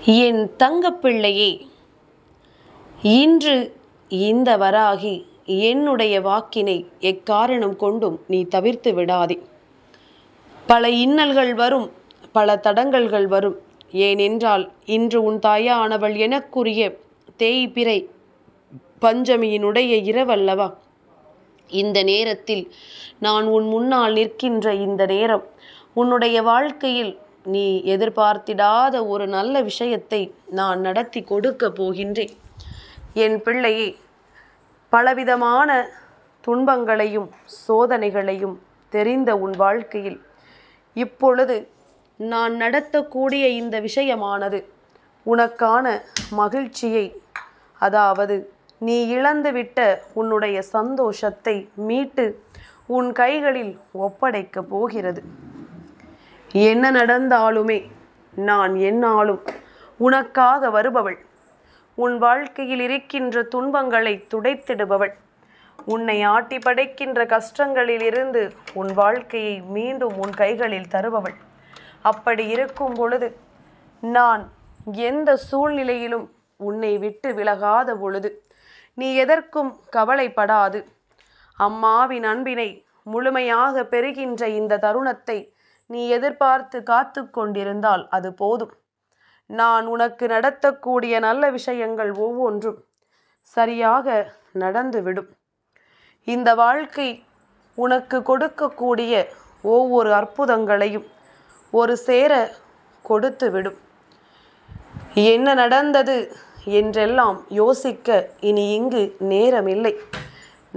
என் தங்கப்பிள்ளையே, இன்று இந்த வராகி என்னுடைய வாக்கினை எக்காரணம் கொண்டும் நீ தவிர்த்து விடாதே. பல இன்னல்கள் வரும், பல தடங்கல்கள் வரும். ஏனென்றால் இன்று உன் தாயானவள் எனக்குரிய தேய்பிறை பஞ்சமியினுடைய இரவல்லவா. இந்த நேரத்தில் நான் உன் முன்னால் நிற்கின்ற இந்த நேரம் உன்னுடைய வாழ்க்கையில் நீ எதிர்பார்த்திடாத ஒரு நல்ல விஷயத்தை நான் நடத்தி கொடுக்க போகின்றேன். என் பிள்ளையே, பலவிதமான துன்பங்களையும் சோதனைகளையும் தெரிந்த உன் வாழ்க்கையில் இப்பொழுது நான் நடத்தக்கூடிய இந்த விஷயமானது உனக்கான மகிழ்ச்சியை, அதாவது நீ இழந்துவிட்ட உன்னுடைய சந்தோஷத்தை மீட்டு உன் கைகளில் ஒப்படைக்கப் போகிறது. என்ன நடந்தாலுமே நான் என்னாலும் உனக்காக வருபவள். உன் வாழ்க்கையில் இருக்கின்ற துன்பங்களை துடைத்திடுபவள். உன்னை ஆட்டி படைக்கின்ற கஷ்டங்களிலிருந்து உன் வாழ்க்கையை மீண்டும் உன் கைகளில் தருபவள். அப்படி இருக்கும் பொழுது நான் எந்த சூழ்நிலையிலும் உன்னை விட்டு விலகாத பொழுது நீ எதற்கும் கவலைப்படாது. அம்மாவின் அன்பினை முழுமையாக பெறுகின்ற இந்த தருணத்தை நீ எதிர்பார்த்து காத்து கொண்டிருந்தால் அது போதும். நான் உனக்கு நடத்தக்கூடிய நல்ல விஷயங்கள் ஒவ்வொன்றும் சரியாக நடந்துவிடும். இந்த வாழ்க்கை உனக்கு கொடுக்கக்கூடிய ஒவ்வொரு அற்புதங்களையும் ஒரு சேர கொடுத்து விடும். என்ன நடந்தது என்றெல்லாம் யோசிக்க இனி இங்கு நேரமில்லை.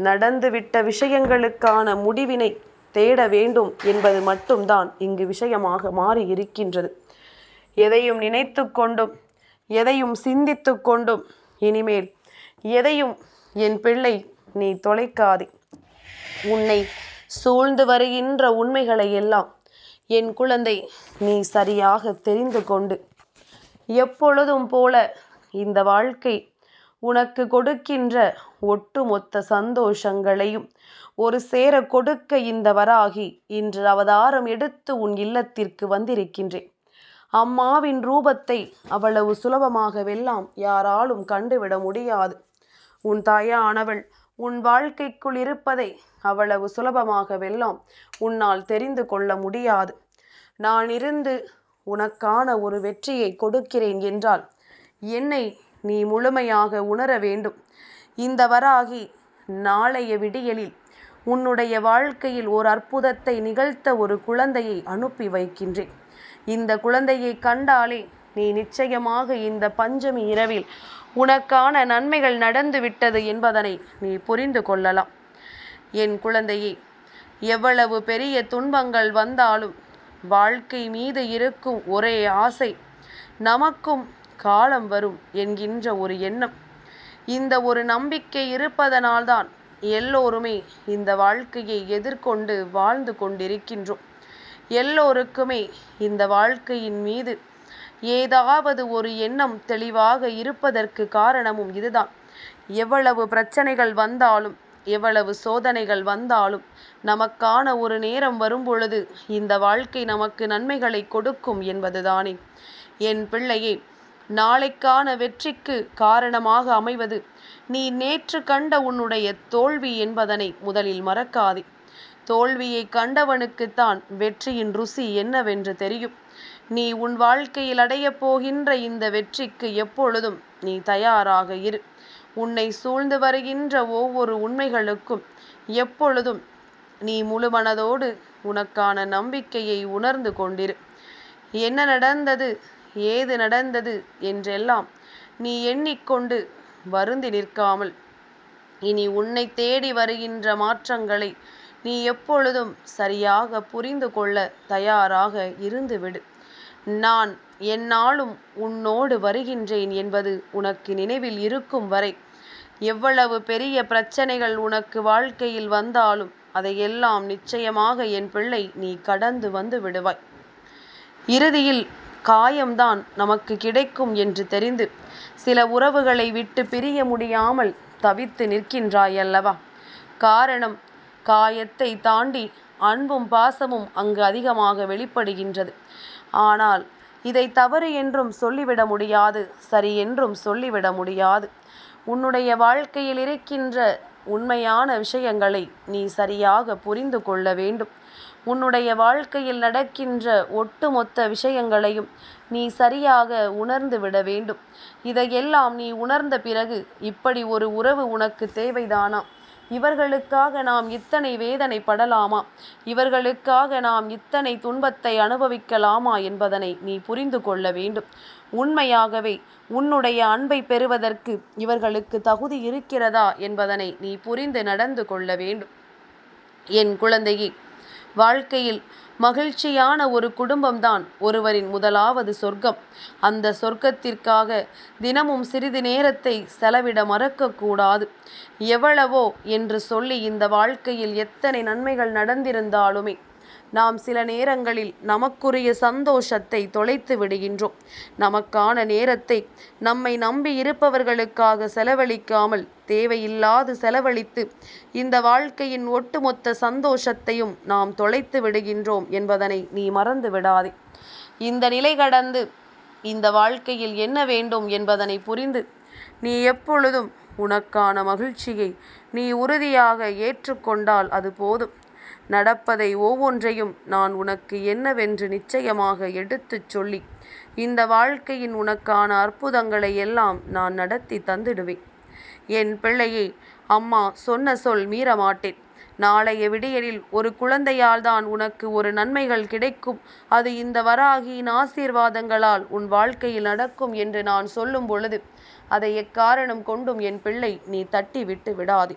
நடந்துவிட்ட விஷயங்களுக்கான முடிவினை தேட வேண்டும் என்பது மட்டும்தான் இங்கு விஷயமாக மாறி இருக்கின்றது. எதையும் நினைத்து கொண்டும் எதையும் சிந்தித்து கொண்டும் இனிமேல் எதையும் என் பிள்ளை நீ தொலைக்காதே. உன்னை சூழ்ந்து வருகின்ற உண்மைகளை எல்லாம் என் குழந்தை நீ சரியாக தெரிந்து கொண்டு எப்பொழுதும் போல இந்த வாழ்க்கை உனக்கு கொடுக்கின்ற ஒட்டுமொத்த சந்தோஷங்களையும் ஒரு சேர கொடுக்க இந்த வராகி இன்று அவதாரம் எடுத்து உன் இல்லத்திற்கு வந்திருக்கின்றேன். அம்மாவின் ரூபத்தை அவ்வளவு சுலபமாகவெல்லாம் யாராலும் கண்டுவிட முடியாது. உன் தாயானவள் உன் வாழ்க்கைக்குள் இருப்பதை அவ்வளவு சுலபமாகவெல்லாம் உன்னால் தெரிந்து கொள்ள முடியாது. நான் இருந்து உனக்கான ஒரு வெற்றியை கொடுக்கிறேன் என்றால் என்னை நீ முழுமையாக உணர வேண்டும். இந்த வராகி நாளைய விடியலில் உன்னுடைய வாழ்க்கையில் ஒரு அற்புதத்தை நிகழ்த்த ஒரு குழந்தையை அனுப்பி வைக்கின்றேன். இந்த குழந்தையை கண்டாலே நீ நிச்சயமாக இந்த பஞ்சமி இரவில் உனக்கான நன்மைகள் நடந்து விட்டது என்பதனை நீ புரிந்து கொள்ளலாம். என் குழந்தையே, எவ்வளவு பெரிய துன்பங்கள் வந்தாலும் வாழ்க்கை மீது இருக்கும் ஒரே ஆசை நமக்கும் காலம் வரும் என்கின்ற ஒரு எண்ணம். இந்த ஒரு நம்பிக்கை இருப்பதனால்தான் எல்லோருமே இந்த வாழ்க்கையை எதிர்கொண்டு வாழ்ந்து கொண்டிருக்கின்றோம். எல்லோருக்குமே இந்த வாழ்க்கையின் மீது ஏதாவது ஒரு எண்ணம் தெளிவாக இருப்பதற்கு காரணமும் இதுதான். எவ்வளவு பிரச்சனைகள் வந்தாலும் எவ்வளவு சோதனைகள் வந்தாலும் நமக்கான ஒரு நேரம் வரும்பொழுது இந்த வாழ்க்கை நமக்கு நன்மைகளை கொடுக்கும் என்பதுதானே. என் பிள்ளையே, நாளைக்கான வெற்றிக்கு காரணமாக அமைவது நீ நேற்று கண்ட உன்னுடைய தோல்வி என்பதனை முதலில் மறக்காதே. தோல்வியை கண்டவனுக்குத்தான் வெற்றியின் ருசி என்னவென்று தெரியும். நீ உன் வாழ்க்கையில் அடையப் போகின்ற இந்த வெற்றிக்கு எப்பொழுதும் நீ தயாராக இரு. உன்னை சூழ்ந்து வருகின்ற ஒவ்வொரு உண்மைகளுக்கும் எப்பொழுதும் நீ முழுமனதோடு உனக்கான நம்பிக்கையை உணர்ந்து கொண்டிரு. என்ன நடந்தது, ஏது நடந்தது என்றெல்லாம் நீ எண்ணிக்கொண்டு வருந்தி நிற்காமல் இனி உன்னை தேடி வருகின்ற மாற்றங்களை நீ எப்பொழுதும் சரியாக புரிந்து கொள்ள தயாராக இருந்துவிடு. நான் எந்நாளும் உன்னோடு வருகின்றேன் என்பது உனக்கு நினைவில் இருக்கும் வரை எவ்வளவு பெரிய பிரச்சனைகள் உனக்கு வாழ்க்கையில் வந்தாலும் அதையெல்லாம் நிச்சயமாக என் பிள்ளை நீ கடந்து வந்து விடுவாய். இறுதியில் காயம்தான் நமக்கு கிடைக்கும் என்று தெரிந்து சில உறவுகளை விட்டு பிரிய முடியாமல் தவித்து நிற்கின்றாய் அல்லவா? காரணம், காயத்தை தாண்டி அன்பும் பாசமும் அங்கு அதிகமாக வெளிப்படுகின்றது. ஆனால் இதை தவறு என்றும் சொல்லிவிட முடியாது, சரி என்றும் சொல்லிவிட முடியாது. உன்னுடைய வாழ்க்கையில் இருக்கின்ற உண்மையான விஷயங்களை நீ சரியாக புரிந்து கொள்ள வேண்டும். உன்னுடைய வாழ்க்கையில் நடக்கின்ற ஒட்டுமொத்த விஷயங்களையும் நீ சரியாக உணர்ந்து விட வேண்டும். இதையெல்லாம் நீ உணர்ந்த பிறகு இப்படி ஒரு உறவு உனக்கு தேவைதானா? இவர்களுக்காக நாம் இத்தனை வேதனைப்படலாமா? இவர்களுக்காக நாம் இத்தனை துன்பத்தை அனுபவிக்கலாமா என்பதனை நீ புரிந்து கொள்ள வேண்டும். உண்மையாகவே உன்னுடைய அன்பை பெறுவதற்கு இவர்களுக்கு தகுதி இருக்கிறதா என்பதனை நீ புரிந்து நடந்து கொள்ள வேண்டும். என் குழந்தையே, வாழ்க்கையில் மகிழ்ச்சியான ஒரு குடும்பம்தான் ஒருவரின் முதலாவது சொர்க்கம். அந்த சொர்க்கத்திற்காக தினமும் சிறிது நேரத்தை செலவிட மறக்கக்கூடாது. எவ்வளவோ என்று சொல்லி இந்த வாழ்க்கையில் எத்தனை நன்மைகள் நடந்திருந்தாலுமே நாம் சில நேரங்களில் நமக்குரிய சந்தோஷத்தை தொலைத்து விடுகின்றோம். நமக்கான நேரத்தை நம்மை நம்பி இருப்பவர்களுக்காக செலவழிக்காமல் தேவையில்லாது செலவழித்து இந்த வாழ்க்கையின் ஒட்டுமொத்த சந்தோஷத்தையும் நாம் தொலைத்து விடுகின்றோம் என்பதனை நீ மறந்து விடாதே. இந்த நிலை கடந்து இந்த வாழ்க்கையில் என்ன வேண்டும் என்பதனை புரிந்து நீ எப்பொழுதும் உனக்கான மகிழ்ச்சியை நீ உறுதியாக ஏற்றுக்கொண்டால் அது போதும். நடப்பதை ஒவ்வொன்றையும் நான் உனக்கு என்னவென்று நிச்சயமாக எடுத்துச் சொல்லி இந்த வாழ்க்கையின் உனக்கான அற்புதங்களை எல்லாம் நான் நடத்தி தந்திடுவேன். என் பிள்ளையே, அம்மா சொன்ன சொல் மீறமாட்டேன். நாளைய விடியலில் ஒரு குழந்தையால் தான் உனக்கு ஒரு நன்மைகள் கிடைக்கும். அது இந்த வராகியின் ஆசீர்வாதங்களால் உன் வாழ்க்கையில் நடக்கும் என்று நான் சொல்லும் பொழுது அதை எக்காரணம் கொண்டும் என் பிள்ளை நீ தட்டி விட்டு விடாதே.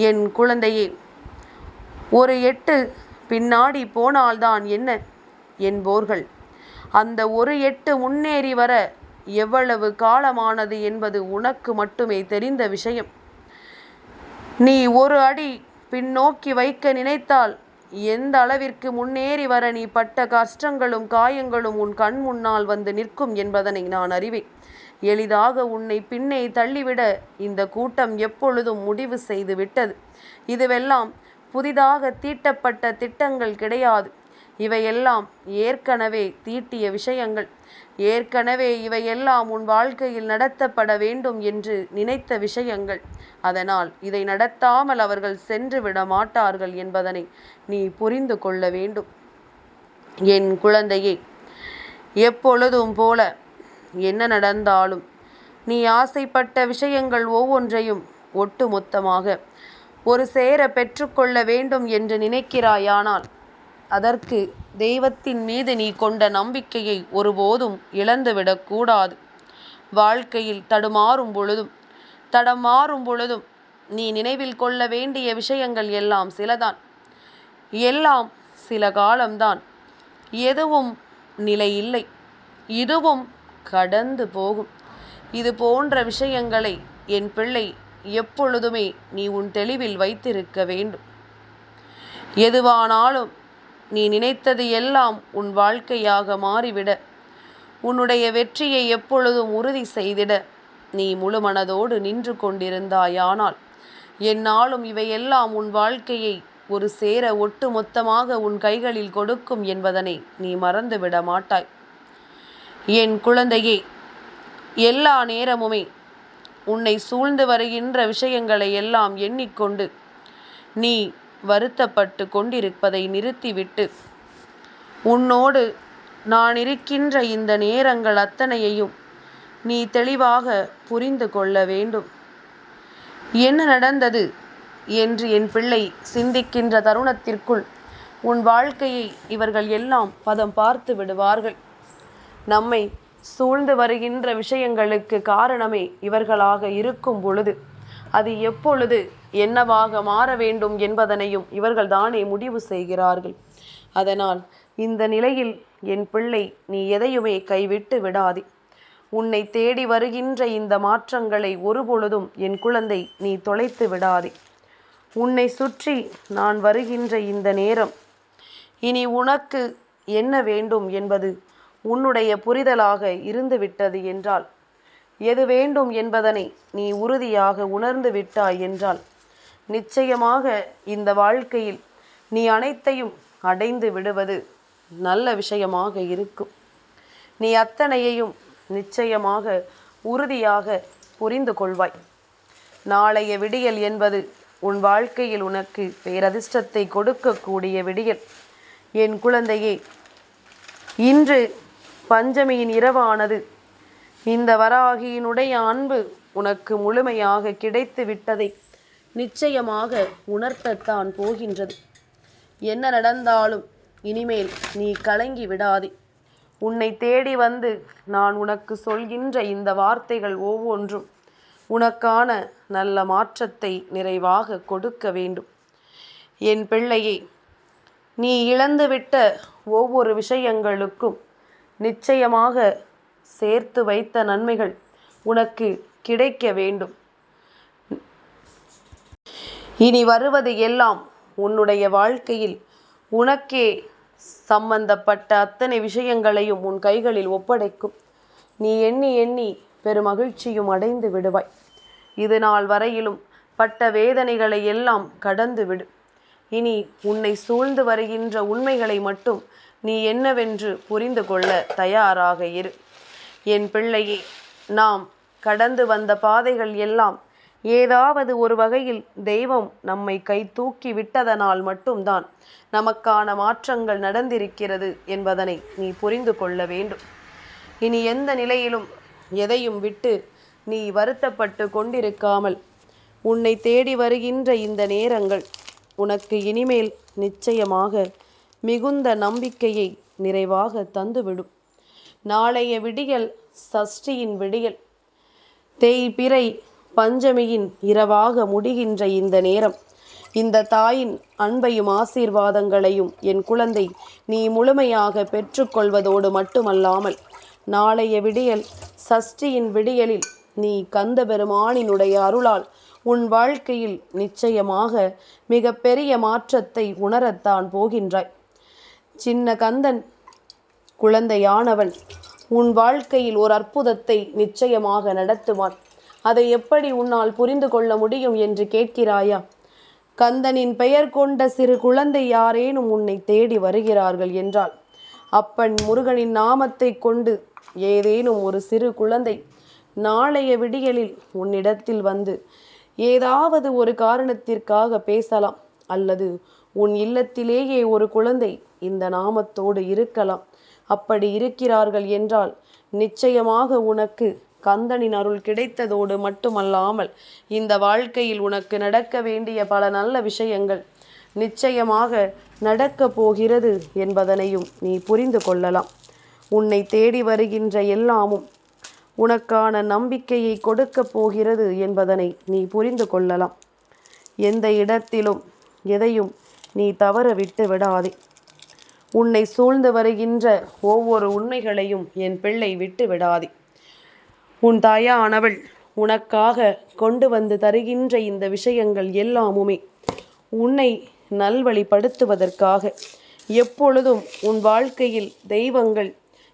என் குழந்தையே, ஒரு எட்டு பின்னாடி போனால்தான் என்ன என்போர்கள் அந்த ஒரு எட்டு முன்னேறி வர எவ்வளவு காலமானது என்பது உனக்கு மட்டுமே தெரிந்த விஷயம். நீ ஒரு அடி பின்னோக்கி வைக்க நினைத்தால் எந்த அளவிற்கு முன்னேறி வர நீ பட்ட கஷ்டங்களும் காயங்களும் உன் கண் முன்னால் வந்து நிற்கும் என்பதனை நான் அறிவேன். எளிதாக உன்னை பின்னே தள்ளிவிட இந்த கூட்டம் எப்பொழுதும் முடிவு செய்து விட்டது. இதுவெல்லாம் புதிதாக தீட்டப்பட்ட திட்டங்கள் கிடையாது. இவையெல்லாம் ஏற்கனவே தீட்டிய விஷயங்கள். ஏற்கனவே இவையெல்லாம் உன் வாழ்க்கையில் நடத்தப்பட வேண்டும் என்று நினைத்த விஷயங்கள். அதனால் இதை நடத்தாமல் அவர்கள் சென்று விட மாட்டார்கள் என்பதனை நீ புரிந்து கொள்ள வேண்டும். என் குழந்தையே, எப்பொழுதும் போல என்ன நடந்தாலும் நீ ஆசைப்பட்ட விஷயங்கள் ஒவ்வொன்றையும் ஒட்டு மொத்தமாக ஒரு சேர பெற்றுக்கொள்ள வேண்டும் என்று நினைக்கிறாயானால் அதற்கு தெய்வத்தின் மீது நீ கொண்ட நம்பிக்கையை ஒருபோதும் இழந்துவிடக்கூடாது. வாழ்க்கையில் தடம் மாறும் பொழுதும் நீ நினைவில் கொள்ள வேண்டிய விஷயங்கள் எல்லாம் சிலதான். எல்லாம் சில காலம்தான். எதுவும் நிலை இல்லை. இதுவும் கடந்து போகும். இது போன்ற விஷயங்களை என் பிள்ளை எப்பொழுதுமே நீ உன் தெளிவில் வைத்திருக்க வேண்டும். எதுவானாலும் நீ நினைத்தது எல்லாம் உன் வாழ்க்கையாக மாறிவிட, உன்னுடைய வெற்றியை எப்பொழுதும் உறுதி செய்திட நீ முழு மனதோடு நின்று கொண்டிருந்தாயானால் என்னாலும் இவையெல்லாம் உன் வாழ்க்கையை ஒரு சேர ஒட்டு மொத்தமாக உன் கைகளில் கொடுக்கும் என்பதனை நீ மறந்துவிட மாட்டாய். என் குழந்தையே, எல்லா நேரமுமே உன்னை சூழ்ந்து வருகின்ற விஷயங்களை எல்லாம் எண்ணிக்கொண்டு நீ வருத்தப்பட்டு கொண்டிருப்பதை நிறுத்திவிட்டு உன்னோடு நான் இருக்கின்ற இந்த நேரங்கள் அத்தனையையும் நீ தெளிவாக புரிந்து கொள்ள வேண்டும். என்ன நடந்தது என்று என் பிள்ளை சிந்திக்கின்ற தருணத்திற்குள் உன் வாழ்க்கையை இவர்கள் எல்லாம் பதம் பார்த்து விடுவார்கள். நம்மை சூழ்ந்து வருகின்ற விஷயங்களுக்கு காரணமே இவர்களாக இருக்கும் பொழுது அது எப்பொழுது என்னவாக மாற வேண்டும் என்பதனையும் இவர்கள் தானே முடிவு செய்கிறார்கள். அதனால் இந்த நிலையில் என் பிள்ளை நீ எதையுமே கைவிட்டு விடாதே. உன்னை தேடி வருகின்ற இந்த மாற்றங்களை ஒருபொழுதும் என் குழந்தை நீ தொலைத்து விடாதே. உன்னை சுற்றி நான் வருகின்ற இந்த நேரம் இனி உனக்கு என்ன வேண்டும் என்பது உன்னுடைய புரிதலாக இருந்துவிட்டது என்றால், எது வேண்டும் என்பதனை நீ உறுதியாக உணர்ந்து விட்டாய் என்றால் நிச்சயமாக இந்த வாழ்க்கையில் நீ அனைத்தையும் அடைந்து விடுவது நல்ல விஷயமாக இருக்கும். நீ அத்தனையையும் நிச்சயமாக உறுதியாக புரிந்து கொள்வாய். நாளைய விடியல் என்பது உன் வாழ்க்கையில் உனக்கு பேரதிர்ஷ்டத்தை கொடுக்கக்கூடிய விடியல். என் குழந்தையே, இன்று பஞ்சமியின் இரவானது இந்த வராகியினுடைய அன்பு உனக்கு முழுமையாக கிடைத்து விட்டதை நிச்சயமாக உணர்த்தத்தான் போகின்றது. என்ன நடந்தாலும் இனிமேல் நீ கலங்கி விடாதே. உன்னை தேடி வந்து நான் உனக்கு சொல்கின்ற இந்த வார்த்தைகள் ஒவ்வொன்றும் உனக்கான நல்ல மாற்றத்தை நிறைவாக கொடுக்க வேண்டும். என் பிள்ளையே, நீ இழந்துவிட்ட ஒவ்வொரு விஷயங்களுக்கும் நிச்சயமாக சேர்த்து வைத்த நன்மைகள் உனக்கு கிடைக்க வேண்டும். இனி வருவது எல்லாம் உன்னுடைய வாழ்க்கையில் உனக்கே சம்பந்தப்பட்ட அத்தனை விஷயங்களையும் உன் கைகளில் ஒப்படைக்கும். நீ எண்ணி எண்ணி பெருமகிழ்ச்சியும் அடைந்து விடுவாய். இது நாள் வரையிலும் பட்ட வேதனைகளை எல்லாம் கடந்து விடு. இனி உன்னை சூழ்ந்து வருகின்ற உண்மைகளை மட்டும் நீ என்னவென்று புரிந்து கொள்ள தயாராக இரு. என் பிள்ளையே, நாம் கடந்து வந்த பாதைகள் எல்லாம் ஏதாவது ஒரு வகையில் தெய்வம் நம்மை கை தூக்கி விட்டதனால் மட்டும்தான் நமக்கான மாற்றங்கள் நடந்திருக்கிறது என்பதனை நீ புரிந்து கொள்ள வேண்டும். இனி எந்த நிலையிலும் எதையும் விட்டு நீ வருத்தப்பட்டு கொண்டிருக்காமல் உன்னை தேடி வருகின்ற இந்த நேரங்கள் உனக்கு இனிமேல் நிச்சயமாக மிகுந்த நம்பிக்கையை நிறைவாக தந்துவிடும். நாளைய விடியல் சஷ்டியின் விடியல், தேய்பிறை பஞ்சமியின் இரவாக முடிகின்ற இந்த நேரம், இந்த தாயின் அன்பையும் ஆசீர்வாதங்களையும் என் குழந்தை நீ முழுமையாக பெற்றுக்கொள்வதோடு மட்டுமல்லாமல் நாளைய விடியல் சஷ்டியின் விடியலில் நீ கந்த பெருமானினுடைய அருளால் உன் வாழ்க்கையில் நிச்சயமாக மிக பெரிய மாற்றத்தை உணரத்தான் போகின்றாய். சின்ன கந்தன் குழந்தையானவன் உன் வாழ்க்கையில் ஒரு அற்புதத்தை நிச்சயமாக நடத்துவான். அதை எப்படி உன்னால் புரிந்து கொள்ள முடியும் என்று கேட்கிறாயா? கந்தனின் பெயர் கொண்ட சிறு குழந்தை யாரேனும் உன்னை தேடி வருகிறார்கள் என்றால், அப்பன் முருகனின் நாமத்தை கொண்டு ஏதேனும் ஒரு சிறு குழந்தை நாளைய விடியலில் உன்னிடத்தில் வந்து ஏதாவது ஒரு காரணத்திற்காக பேசலாம், அல்லது உன் இல்லத்திலேயே ஒரு குழந்தை இந்த நாமத்தோடு இருக்கலாம். அப்படி இருக்கிறார்கள் என்றால் நிச்சயமாக உனக்கு கந்தனின் அருள் கிடைத்ததோடு மட்டுமல்லாமல் இந்த வாழ்க்கையில் உனக்கு நடக்க வேண்டிய பல நல்ல விஷயங்கள் நிச்சயமாக நடக்கப் போகிறது என்பதனையும் நீ புரிந்து கொள்ளலாம். உன்னை தேடி வருகின்ற எல்லாமும் உனக்கான நம்பிக்கையை கொடுக்கப் போகிறது என்பதனை நீ புரிந்து கொள்ளலாம். எந்த இடத்திலும் எதையும் நீ தவற விட்டு விடாதே. உன்னை சூழ்ந்து வருகின்ற ஒவ்வொரு உண்மைகளையும் என் பிள்ளை விட்டு விடாதே. உன் தாயானவள் உனக்காக கொண்டு வந்து தருகின்ற இந்த விஷயங்கள் எல்லாமுமே உன்னை நல்வழிப்படுத்துவதற்காக. எப்பொழுதும் உன் வாழ்க்கையில் தெய்வங்கள்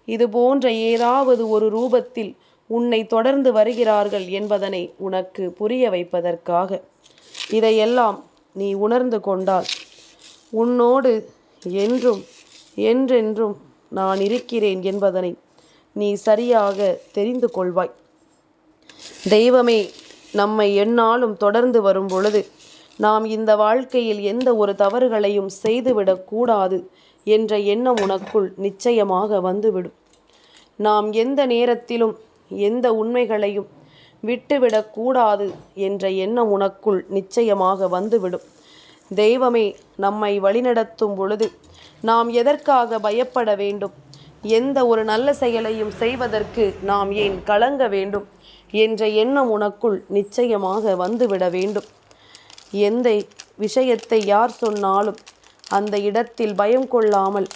இது போன்ற ஏதாவது ஒரு ரூபத்தில் உன்னை தொடர்ந்து வருகிறார்கள் என்பதனை உனக்கு புரிய வைப்பதற்காக. இதையெல்லாம் நீ உணர்ந்து கொண்டால் உன்னோடு என்றும் என்றென்றும் நான் இருக்கிறேன் என்பதனை நீ சரியாக தெரிந்து கொள்வாய். தெய்வமே நம்மை எந்நாளும் தொடர்ந்து வரும் பொழுது நாம் இந்த வாழ்க்கையில் எந்த ஒரு தவறுகளையும் செய்துவிடக்கூடாது என்ற எண்ணம் உனக்குள் நிச்சயமாக வந்துவிடும். நாம் எந்த நேரத்திலும் எந்த உண்மைகளையும் விட்டுவிடக்கூடாது என்ற எண்ணம் உனக்குள் நிச்சயமாக வந்துவிடும். தெய்வமே நம்மை வழிநடத்தும் பொழுது நாம் எதற்காக பயப்பட வேண்டும்? எந்த ஒரு நல்ல செயலையும் செய்வதற்கு நாம் ஏன் கலங்க வேண்டும் என்ற எண்ணம் உனக்குள் நிச்சயமாக வந்துவிட வேண்டும். எந்த விஷயத்தை யார் சொன்னாலும் அந்த இடத்தில் பயம் கொள்ளாமல்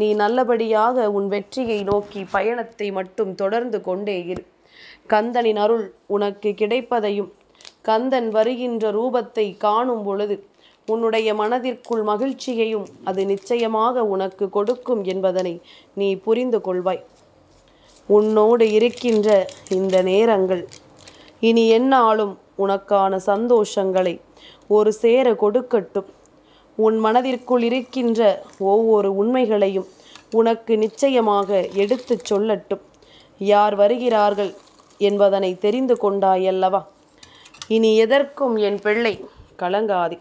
நீ நல்லபடியாக உன் வெற்றியை நோக்கி பயணத்தை மட்டும் தொடர்ந்து கொண்டே இரு. கந்தனின் அருள் உனக்கு கிடைப்பதையும் கந்தன் வருகின்ற ரூபத்தை காணும் பொழுது உன்னுடைய மனதிற்குள் மகிழ்ச்சியையும் அது நிச்சயமாக உனக்கு கொடுக்கும் என்பதனை நீ புரிந்து கொள்வாய். உன்னோடு இருக்கின்ற இந்த நேரங்கள் இனி எந்நாளும் உனக்கான சந்தோஷங்களை ஒரு சேர கொடுக்கட்டும். உன் மனதிற்குள் இருக்கின்ற ஒவ்வொரு உண்மைகளையும் உனக்கு நிச்சயமாக எடுத்துச் சொல்லட்டும். யார் வருகிறார்கள் என்பதனை தெரிந்து கொண்டாயல்லவா? இனி எதற்கும் என் பிள்ளை கலங்காதே.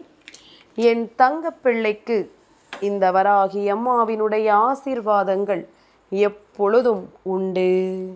என் தங்கப் பிள்ளைக்கு இந்த வராகி அம்மாவினுடைய ஆசீர்வாதங்கள் எப்பொழுதும் உண்டு.